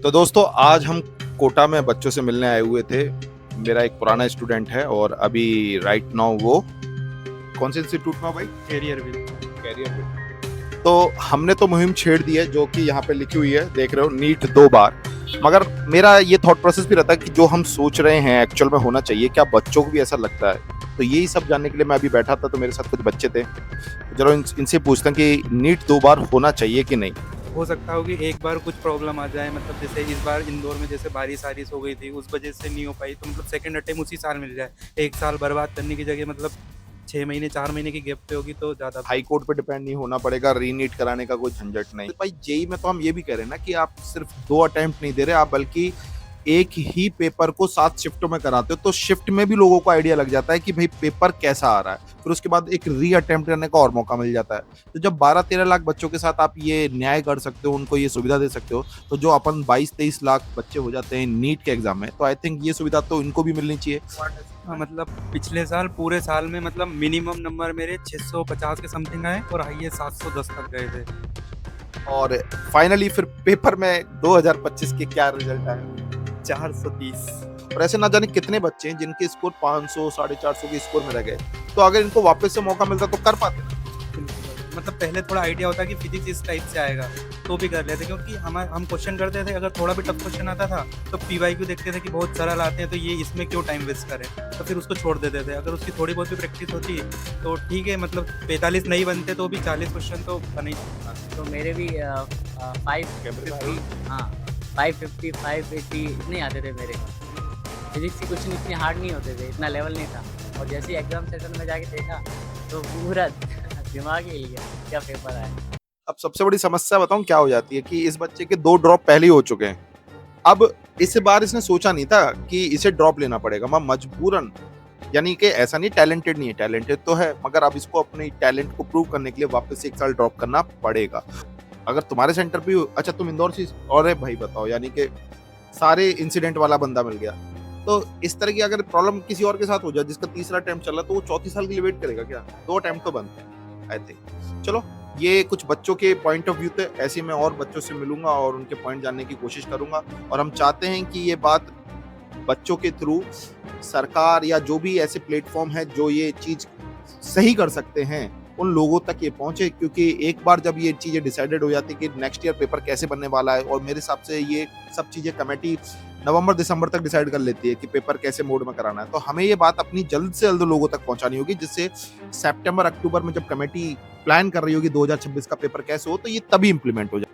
तो दोस्तों आज हम कोटा में बच्चों से मिलने आए हुए थे। मेरा एक पुराना स्टूडेंट है और अभी राइट नाउ वो कौन से इंस्टीट्यूट में भाई? कैरियर भी। कैरियर में। तो हमने तो मुहिम छेड़ दी है जो कि यहाँ पे लिखी हुई है, देख रहे हो, नीट 2 बार। मगर मेरा ये थॉट प्रोसेस भी रहता है कि जो हम सोच रहे हैं एक्चुअल में होना चाहिए, क्या बच्चों को भी ऐसा लगता है? तो यही सब जानने के लिए मैं अभी बैठा था, तो मेरे साथ कुछ बच्चे थे। चलो इनसे पूछते हैं कि नीट 2 बार होना चाहिए कि नहीं। हो सकता हो कि एक बार कुछ प्रॉब्लम आ जाए, मतलब जैसे इस बार इंदौर में जैसे बारिश हो गई थी, उस वजह से नहीं हो पाई, तो मतलब सेकंड अटेम्प्ट उसी साल मिल जाए। एक साल बर्बाद करने की जगह मतलब 6 महीने 4 महीने की गैप पे होगी तो ज़्यादा। हाई कोर्ट पे डिपेंड नहीं होना पड़ेगा, रीनीट कराने का कोई झंझट नहीं। भाई जेई में तो हम ये भी कह रहे हैं ना कि आप सिर्फ 2 अटेम्प्ट नहीं दे रहे, आप बल्कि एक ही पेपर को 7 शिफ्टों में कराते हो, तो शिफ्ट में भी लोगों को आइडिया लग जाता है कि भाई पेपर कैसा आ रहा है, फिर उसके बाद एक री अटेम्प्ट करने का और मौका मिल जाता है। तो जब 12-13 लाख बच्चों के साथ आप ये न्याय कर सकते हो, उनको ये सुविधा दे सकते हो, तो जो अपन 22-23 लाख बच्चे हो जाते हैं नीट के एग्जाम में, तो आई थिंक ये सुविधा तो इनको भी मिलनी चाहिए। हाँ, मतलब पिछले साल पूरे साल में मतलब मिनिमम नंबर मेरे 650 के समथिंग आए और हाईएस्ट 710 तक गए थे। और फाइनली फिर पेपर में 2025 के क्या रिजल्ट आए? 430। और ऐसे ना जाने कितने बच्चे हैं जिनके स्कोर 500 450 के स्कोर में रह गए। तो अगर इनको वापस से मौका मिलता तो कर पाते। मतलब पहले थोड़ा आइडिया होता कि फिजिक्स इस टाइप से आएगा तो भी कर लेते, क्योंकि हम क्वेश्चन करते थे, अगर थोड़ा भी टफ क्वेश्चन आता था तो पीवाईक्यू देखते थे कि बहुत सरल आते हैं तो ये इसमें क्यों टाइम वेस्ट करें, तो फिर उसको छोड़ देते थे। अगर उसकी थोड़ी बहुत भी प्रैक्टिस होती तो ठीक है, मतलब 45 नहीं बनते तो भी 40 क्वेश्चन तो बन ही सकता। तो मेरे भी 550, हाँ 550 580 इतने आते थे मेरे को। फिजिक्स के क्वेश्चन इतने हार्ड नहीं होते थे, इतना लेवल नहीं था। और जैसे ही एग्जाम सेशन में जाके देखा तो पूरा दिमाग ही हिल गया, क्या पेपर आया। अब सबसे बड़ी समस्या बताऊं क्या हो जाती है कि इस बच्चे के 2 ड्रॉप पहले ही हो चुके हैं। अब इस बार इसने सोचा नहीं था कि इसे ड्रॉप लेना पड़ेगा, मैं मजबूरन, यानी कि ऐसा नहीं टैलेंटेड नहीं है, टैलेंटेड तो है, मगर अब इसको अपने टैलेंट को प्रूव करने के लिए वापस से 1 साल ड्रॉप करना पड़ेगा। अगर तुम्हारे सेंटर पे अच्छा तुम इंदौर से और है भाई बताओ, यानी कि सारे इंसिडेंट वाला बंदा मिल गया, तो इस तरह की अगर प्रॉब्लम किसी और के साथ हो जाए जिसका तीसरा अटेम्प्ट चल रहा है, तो वो चौथी साल के लिए वेट करेगा क्या? 2 अटेम्प्ट तो बनते हैं आई थिंक। चलो ये कुछ बच्चों के पॉइंट ऑफ व्यू थे, ऐसे मैं और बच्चों से मिलूंगा और उनके पॉइंट जानने की कोशिश करूंगा। और हम चाहते हैं कि ये बात बच्चों के थ्रू सरकार या जो भी ऐसे प्लेटफॉर्म है जो ये चीज सही कर सकते हैं, उन लोगों तक ये पहुंचे, क्योंकि एक बार जब ये चीजें डिसाइडेड हो जाती है कि नेक्स्ट ईयर पेपर कैसे बनने वाला है, और मेरे हिसाब से ये सब चीजें कमेटी नवंबर दिसंबर तक डिसाइड कर लेती है कि पेपर कैसे मोड में कराना है, तो हमें ये बात अपनी जल्द से जल्द लोगों तक पहुंचानी होगी, जिससे सितंबर अक्टूबर में जब कमेटी प्लान कर रही होगी 2026 का पेपर कैसे हो, तो ये तभी इंप्लीमेंट हो जाए।